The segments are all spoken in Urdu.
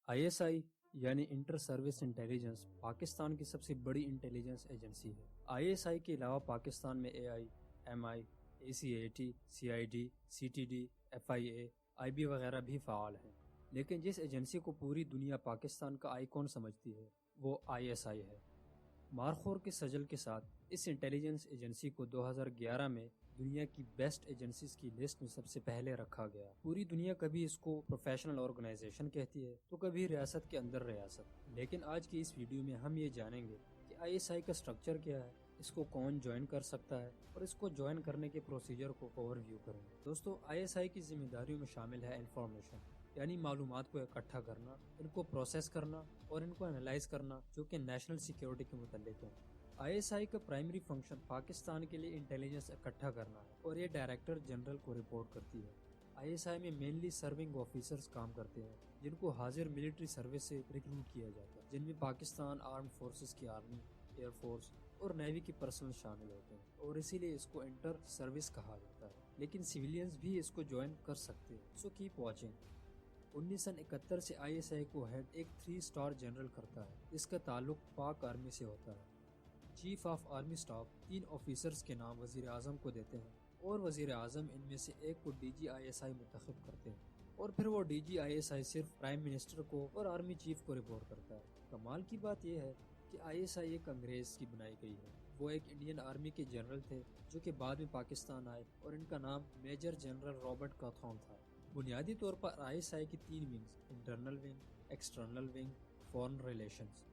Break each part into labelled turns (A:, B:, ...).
A: ISI یعنی انٹر سروس انٹیلیجنس پاکستان کی سب سے بڑی انٹیلیجنس ایجنسی ہے۔ ISI کے علاوہ پاکستان میں AI، MI، ACAT، CID، CTD، FIA، IB وغیرہ بھی فعال ہیں، لیکن جس ایجنسی کو پوری دنیا پاکستان کا آئیکن سمجھتی ہے وہ ISI ہے۔ مارخور کے سجل کے ساتھ اس انٹیلیجنس ایجنسی کو 2011 میں دنیا کی بیسٹ ایجنسیز کی لسٹ میں سب سے پہلے رکھا گیا۔ پوری دنیا کبھی اس کو پروفیشنل آرگنائزیشن کہتی ہے تو کبھی ریاست کے اندر ریاست، لیکن آج کی اس ویڈیو میں ہم یہ جانیں گے کہ ISI کا سٹرکچر کیا ہے، اس کو کون جوائن کر سکتا ہے اور اس کو جوائن کرنے کے پروسیجر کو اوور ویو کریں گے۔ دوستو، ISI کی ذمہ داریوں میں شامل ہے انفارمیشن، یعنی معلومات کو اکٹھا کرنا، ان کو پروسیس کرنا اور ان کو انالائز کرنا، جو کہ نیشنل سیکیورٹی کے متعلق ہے۔ ISI کا پرائمری فنکشن پاکستان کے لیے انٹیلیجنس اکٹھا کرنا ہے اور یہ ڈائریکٹر جنرل کو رپورٹ کرتی ہے۔ ISI میں مینلی سرونگ آفیسرز کام کرتے ہیں جن کو حاضر ملٹری سروس سے ریکروٹ کیا جاتا ہے، جن میں پاکستان آرمڈ فورسز کی آرمی، ایئر فورس اور نیوی کے پرسنل شامل ہوتے ہیں، اور اسی لیے اس کو انٹر سروس کہا جاتا ہے، لیکن سویلینز بھی اس کو جوائن کر سکتے ہیں۔ So keep watching. 1971 سے ISI کو ہیڈ ایک 3 اسٹار جنرل کرتا ہے، جس کا تعلق پاک آرمی سے ہوتا ہے۔ Chief of army staff 3 officers کے نام وزیر اعظم کو دیتے ہیں اور وزیر اعظم ان میں سے ایک کو DG ISI منتخب کرتے ہیں، اور پھر وہ DG ISI صرف پرائم منسٹر کو اور آرمی چیف کو رپورٹ کرتا ہے۔ کمال کی بات یہ ہے کہ ISI ایک انگریز کی بنائی گئی ہے۔ وہ ایک انڈین آرمی کے جنرل تھے جو کہ بعد میں پاکستان آئے، اور ان کا نام میجر جنرل رابرٹ کاتھون تھا۔ بنیادی طور پر ISI کی 3 wings, internal wing, external wing, foreign relations,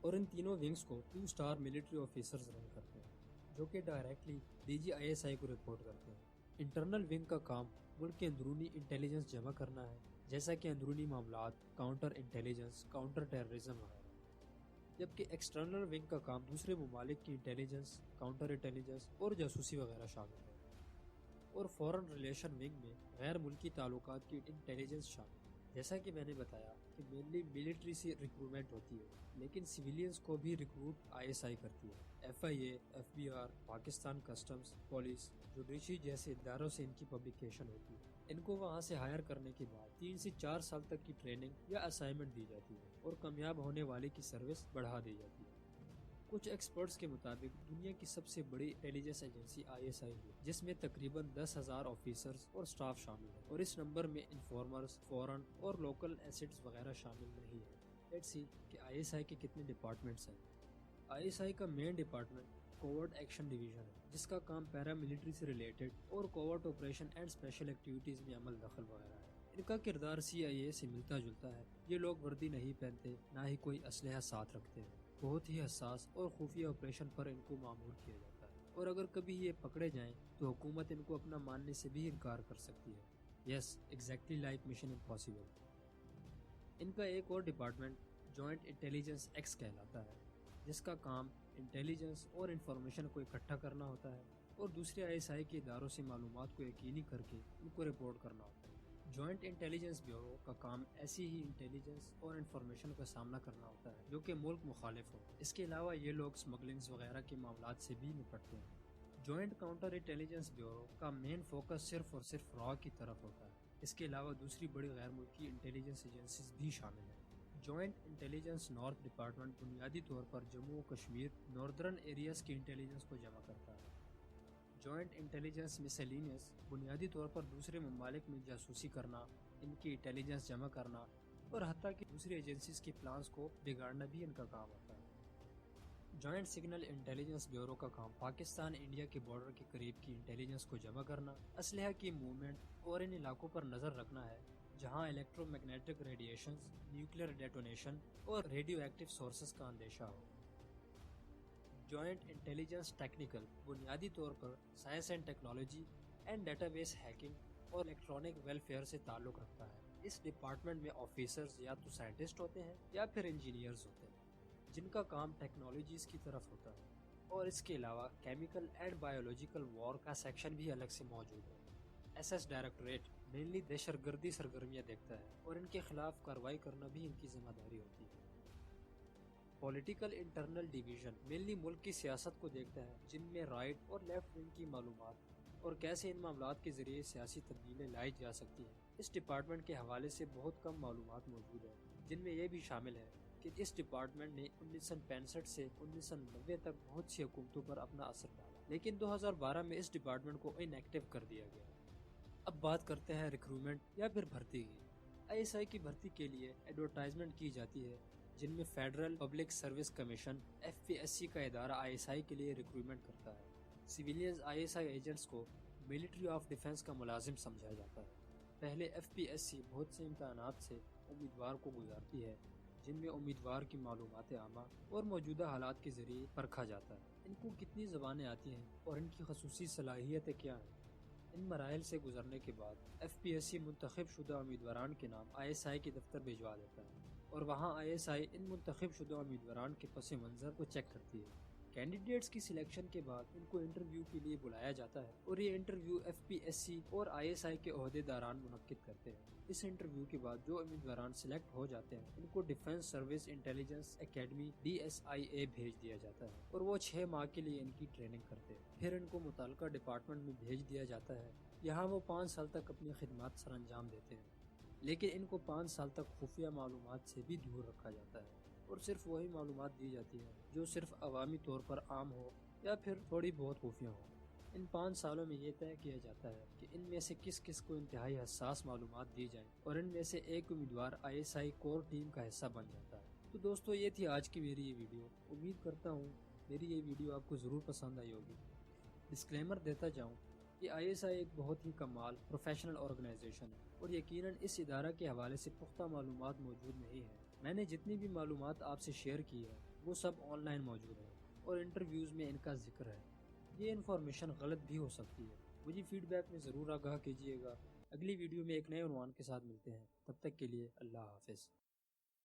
A: اور ان تینوں ونگز کو 2 اسٹار ملٹری آفیسرز رن کرتے ہیں جو کہ ڈائریکٹلی DG ISI کو رپورٹ کرتے ہیں۔ انٹرنل ونگ کا کام ملک کے اندرونی انٹیلیجنس جمع کرنا ہے، جیسا کہ اندرونی معاملات، کاؤنٹر انٹیلیجنس، کاؤنٹر ٹیررزم وغیرہ، جبکہ ایکسٹرنل ونگ کا کام دوسرے ممالک کی انٹیلیجنس، کاؤنٹر انٹیلیجنس اور جاسوسی وغیرہ شامل ہے، اور فورن ریلیشن ونگ میں غیر ملکی تعلقات کی انٹیلیجنس شامل ہے۔ جیسا کہ میں نے بتایا کہ مینلی ملٹری سے ریکروٹمنٹ ہوتی ہے، لیکن سویلینز کو بھی ریکروٹ ISI کرتی ہے۔ FIA، FBR، Pakistan customs, police, judiciary جیسے اداروں سے ان کی پبلیکیشن ہوتی ہے۔ ان کو وہاں سے ہائر کرنے کے بعد 3 سے 4 سال تک کی ٹریننگ یا اسائنمنٹ دی جاتی ہے، اور کامیاب ہونے والے کی سروس بڑھا دی جاتی ہے۔ کچھ ایکسپرٹس کے مطابق دنیا کی سب سے بڑی انٹیلیجنس ایجنسی ISI ہے، جس میں تقریباً 10,000 آفیسرز اور سٹاف شامل ہیں، اور اس نمبر میں انفارمرز، فورن اور لوکل ایسٹس وغیرہ شامل نہیں ہیں۔ لیٹس سی کہ ISI کے کتنے ڈپارٹمنٹس ہیں۔ ISI کا مین ڈپارٹمنٹ کوورٹ ایکشن ڈویژن ہے، جس کا کام پیرا ملٹری سے ریلیٹڈ اور covert operation and special activities میں عمل دخل وغیرہ ہے۔ ان کا کردار CIA سے ملتا جلتا ہے۔ یہ لوگ وردی نہیں پہنتے، نہ ہی کوئی اسلحہ ساتھ رکھتے ہیں۔ بہت ہی حساس اور خفیہ آپریشن پر ان کو مامور کیا جاتا ہے، اور اگر کبھی یہ پکڑے جائیں تو حکومت ان کو اپنا ماننے سے بھی انکار کر سکتی ہے۔ یس، ایگزیکٹلی لائک مشن امپاسبل۔ ان کا ایک اور ڈپارٹمنٹ جوائنٹ انٹیلیجنس ایکس کہلاتا ہے، جس کا کام انٹیلیجنس اور انفارمیشن کو اکٹھا کرنا ہوتا ہے اور دوسرے ISI کے اداروں سے معلومات کو یقینی کر کے ان کو رپورٹ کرنا ہوتا ہے۔ جوائنٹ انٹیلیجنس بیورو کا کام ایسی ہی انٹیلیجنس اور انفارمیشن کا سامنا کرنا ہوتا ہے جو کہ ملک مخالف ہو۔ اس کے علاوہ یہ لوگ سمگلنگز وغیرہ کے معاملات سے بھی نپٹتے ہیں۔ جوائنٹ کاؤنٹر انٹیلیجنس بیورو کا مین فوکس صرف اور صرف را کی طرف ہوتا ہے۔ اس کے علاوہ دوسری بڑی غیر ملکی انٹیلیجنس ایجنسیز بھی شامل ہیں۔ جوائنٹ انٹیلیجنس نارتھ ڈپارٹمنٹ بنیادی طور پر جموں و کشمیر ناردرن ایریاز کی انٹیلیجنس کو جمع کرتا ہے۔ جوائنٹ انٹیلیجنس مسیلینیس بنیادی طور پر دوسرے ممالک میں جاسوسی کرنا، ان کی انٹیلیجنس جمع کرنا، اور حتیٰ کہ دوسری ایجنسیز کے پلانز کو بگاڑنا بھی ان کا کام ہوتا ہے۔ جوائنٹ سگنل انٹیلیجنس بیورو کا کام پاکستان انڈیا کے بارڈر کے قریب کی انٹیلیجنس کو جمع کرنا، اسلحہ کی موومنٹ اور ان علاقوں پر نظر رکھنا ہے جہاں الیکٹرو میگنیٹک ریڈیشنز، نیوکلیئر ڈیٹونیشن اور ریڈیو ایکٹیو سورسز کا اندیشہ ہو۔ جوائنٹ انٹیلیجنس ٹیکنیکل بنیادی طور پر science and technology and database hacking اور الیکٹرانک ویلفیئر سے تعلق رکھتا ہے۔ اس ڈپارٹمنٹ میں آفیسرز یا تو سائنٹسٹ ہوتے ہیں یا پھر انجینئرز ہوتے ہیں جن کا کام ٹیکنالوجیز کی طرف ہوتا ہے، اور اس کے علاوہ کیمیکل اینڈ بایولوجیکل وار کا سیکشن بھی الگ سے موجود ہے۔ SS ڈائریکٹوریٹ مینلی دہشت گردی سرگرمیاں دیکھتا ہے اور ان کے خلاف کارروائی کرنا بھی ان کی ذمہ داری ہوتی ہے۔ پولیٹیکل انٹرنل ڈویژن مینلی ملک کی سیاست کو دیکھتا ہے، جن میں رائٹ اور لیفٹ ونگ کی معلومات اور کیسے ان معاملات کے ذریعے سیاسی تبدیلیاں لائی جا سکتی ہیں۔ اس ڈپارٹمنٹ کے حوالے سے بہت کم معلومات موجود ہیں۔ جن میں یہ بھی شامل ہے کہ اس ڈپارٹمنٹ نے 1965 سے 1990 تک بہت سی حکومتوں پر اپنا اثر ڈالا، لیکن 2012 میں اس ڈپارٹمنٹ کو ان ایکٹیو کر دیا گیا۔ اب بات کرتے ہیں ریکروٹمنٹ یا پھر بھرتی کی۔ ISI کی بھرتی کے لیے ایڈورٹائزمنٹ کی جاتی ہے، جن میں federal public service commission FPSC کا ادارہ ISI کے لیے ریکروٹمنٹ کرتا ہے۔ سویلینز ISI ایجنٹس کو ملٹری آف ڈیفنس کا ملازم سمجھا جاتا ہے۔ پہلے FPSC بہت سے امتحانات سے امیدوار کو گزارتی ہے، جن میں امیدوار کی معلومات عامہ اور موجودہ حالات کے ذریعے پرکھا جاتا ہے۔ ان کو کتنی زبانیں آتی ہیں اور ان کی خصوصی صلاحیتیں کیا ہیں۔ ان مراحل سے گزرنے کے بعد FPSC منتخب شدہ امیدواران کے نام ISI کے دفتر بھجوا دیتا ہے، اور وہاں ISI ان منتخب شدہ امیدواران کے پس منظر کو چیک کرتی ہے۔ کینڈیڈیٹس کی سلیکشن کے بعد ان کو انٹرویو کے لیے بلایا جاتا ہے، اور یہ انٹرویو FPSC اور ISI کے عہدے داران منعقد کرتے ہیں۔ اس انٹرویو کے بعد جو امیدواران سلیکٹ ہو جاتے ہیں ان کو defence service intelligence academy DSIA بھیج دیا جاتا ہے، اور وہ 6 ماہ کے لیے ان کی ٹریننگ کرتے ہیں۔ پھر ان کو متعلقہ ڈپارٹمنٹ میں بھیج دیا جاتا ہے۔ یہاں وہ 5 سال تک اپنی خدمات سر انجام دیتے ہیں، لیکن ان کو 5 سال تک خفیہ معلومات سے بھی دور رکھا جاتا ہے، اور صرف وہی معلومات دی جاتی ہے جو صرف عوامی طور پر عام ہو یا پھر تھوڑی بہت خفیہ ہو۔ ان 5 سالوں میں یہ طے کیا جاتا ہے کہ ان میں سے کس کس کو انتہائی حساس معلومات دی جائیں، اور ان میں سے ایک امیدوار ISI کور ٹیم کا حصہ بن جاتا ہے۔ تو دوستو، یہ تھی آج کی میری یہ ویڈیو۔ امید کرتا ہوں میری یہ ویڈیو آپ کو ضرور پسند آئی ہوگی۔ ڈسکلیمر دیتا جاؤں کہ ISI ایک بہت ہی کمال پروفیشنل آرگنائزیشن ہے، اور یقیناً اس ادارہ کے حوالے سے پختہ معلومات موجود نہیں ہیں۔ میں نے جتنی بھی معلومات آپ سے شیئر کی ہے وہ سب آن لائن موجود ہیں، اور انٹرویوز میں ان کا ذکر ہے۔ یہ انفارمیشن غلط بھی ہو سکتی ہے۔ مجھے فیڈ بیک میں ضرور آگاہ کیجیے گا۔ اگلی ویڈیو میں ایک نئے عنوان کے ساتھ ملتے ہیں، تب تک کے لیے اللہ حافظ۔